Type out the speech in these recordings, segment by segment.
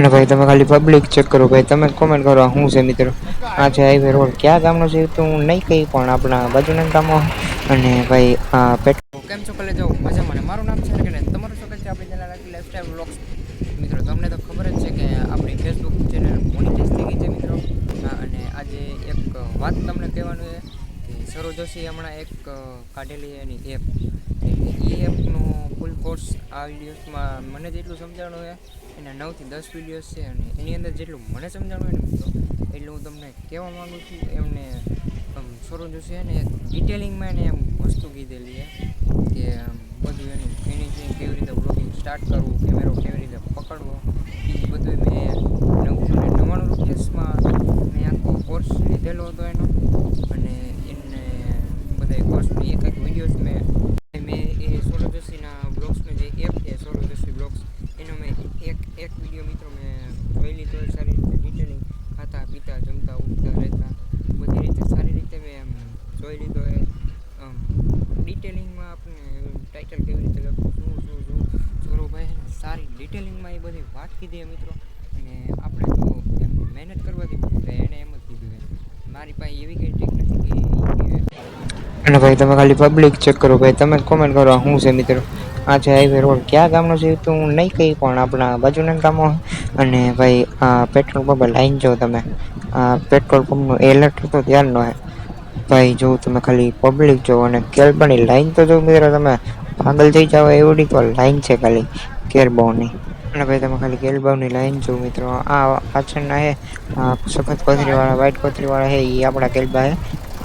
અને ભાઈ તમે ખાલી પબ્લિક ચેક કરો ભાઈ, તમે કોમેન્ટ કરો શું છે મિત્રો. આ છે હાઈવે રોડ, ક્યાં ગામનો છે તો હું નહીં કહી, પણ આપણા બાજુના ગામો. અને ભાઈ પેટ્રોલ કેમ છો કલે જવું મજા મને, મારું નામ છે કે તમારું શું છે આપણી ચેનલ લાઈફસ્ટાઈલ વ્લોગ્સ. મિત્રો તમને તો ખબર જ છે કે આપણી ફેસબુક ચેનલ મોનિટાઈઝ થઈ ગઈ છે મિત્રો. અને આજે એક વાત તમને કહેવાનું છે કે સૌરવ જોશી હમણાં એક કાઢેલી એની એપ, એ એપનો ફૂલ કોર્સ આ વિડીયોઝમાં મને જેટલું સમજાણું છે એના 9 થી 10 વિડીયોઝ છે, અને એની અંદર જેટલું મને સમજાણું હોય ને મિત્રો એટલું હું તમને કહેવા માગું છું. એમને સૌરવ જોશી છે ને એક ડિટેલિંગમાં એને એમ વસ્તુ કીધેલી છે કે બધું એનું ફિનિશિંગ કેવી રીતે બ્લોગિંગ સ્ટાર્ટ કરવું, કેમેરો કેવી રીતે પકડવો, એ બધું મેં 999 રૂપિયામાં મેં આખો કોર્સ લીધેલો હતો એનો. અને એને બધા કોર્સની એક વિડીયોઝ મેં એ સૌરવ જોશીના બ્લોગ્સનો જે એપ છે સૌરવ જોશી બ્લોગ્સ, એનો મેં એક વિડીયો મિત્રો મેં જોઈ લીધો સારી રીતે ડિટેલિંગ, ખાતા પીતા જમતા ઉઠતા રહેતા બધી રીતે સારી રીતે મેં જોઈ લીધો એ. ડિટેલિંગમાં આપણે ટાઇટલ કેવી રીતે લખવું, શું સૌરવભાઈ સારી ડિટેલિંગમાં એ બધી વાત કીધી મિત્રો. અને આપણે તો એમ મહેનત કરવાથી તો એણે એમ જ કીધું મારી પાસે એવી કંઈ ટેક નથી કે. અને ભાઈ તમે ખાલી પબ્લિક ચેક કરો ભાઈ, તમે કોમેન્ટ કરો શું છે મિત્રો. આ છે હાઈવે રોડ, ક્યાં ગામનો છે તો હું નહીં કહી, પણ આપણા બાજુના ગામો. અને ભાઈ પેટ્રોલ પંપ લાઈન જો તમે, પેટ્રોલ પંપ નો એલર્ટ હતો ત્યારનો ભાઈ જો તમે ખાલી પબ્લિક જો, અને કેલબાની લાઈન તો જો મિત્રો તમે પાગલ થઈ જાવ એવડી તો લાઈન છે ખાલી કેરબોની. અને ભાઈ તમે ખાલી કેલબાની લાઈન જો મિત્રો, આ પાછળના હે સફેદ કોથરી વાળા વ્હાઈટ કોથરી વાળા હે એ આપડા કેલબા હે.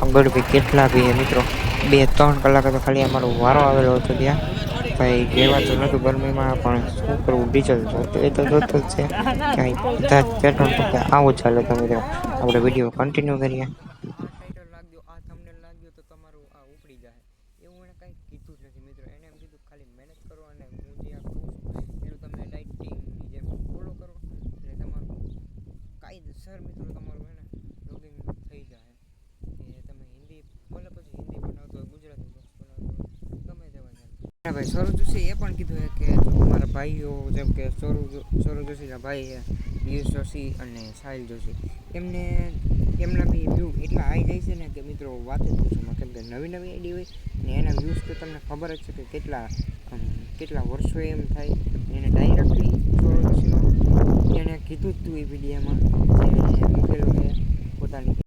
આગળ ભી કેટલા ભી હે મિત્રો, 2-3 કલાક તો ખાલી અમારો વારો આવેલો હતો ત્યાં. ભાઈ કહેવાતું નતું ગરમીમાં, પણ શું કરવું ડીઝલ જોતો એ તો જોતો જ છે. ક્યાંય બધા જ પેટ્રોલ પંપે આવું ચાલે તો મિત્રો આપણે વિડીયો કન્ટિન્યુ કરીએ. આ ટાઇટલ લાગ્યો, આ થંબનેલ લાગ્યો તો તમારું આ ઉપડી જાય એવું એને કંઈ કીધું જ નથી મિત્રો. એને એમ કીધું ખાલી મહેનત કરો અને હું જે આ કહું છું એટલું તમે ડાયટિંગની જેમ ફોલો કરો એટલે તમારું કાયદેસર મિત્રો તમારું એને બ્લોગિંગ થઈ જાય. એ તમે હિન્દી બોલે પછી હિન્દી બનાવતો હોય, ગુજરાતી બ્લોગ્સ બનાવતો હોય, ગમે તેવા છે. ભાઈ સૌરવ જોશી એ પણ કીધું કે મારા ભાઈઓ જેમ કે સૌરવ જોશીના ભાઈ પિયુષ જોશી અને સાહિલ જોશી, એમના બી વ્યૂ એટલા હાઈ જાય છે ને કે મિત્રો વાત જ પૂછોમાં. કેમ કે નવી આઈડી હોય ને એના વ્યૂઝ તો તમને ખબર જ છે કે કેટલા વર્ષો એમ થાય. એને ડાયરેક્ટલી સૌરવ જોશીનો એને કીધું જ હતું એ વિડીયોમાં, એને મૂકેલું છે પોતાની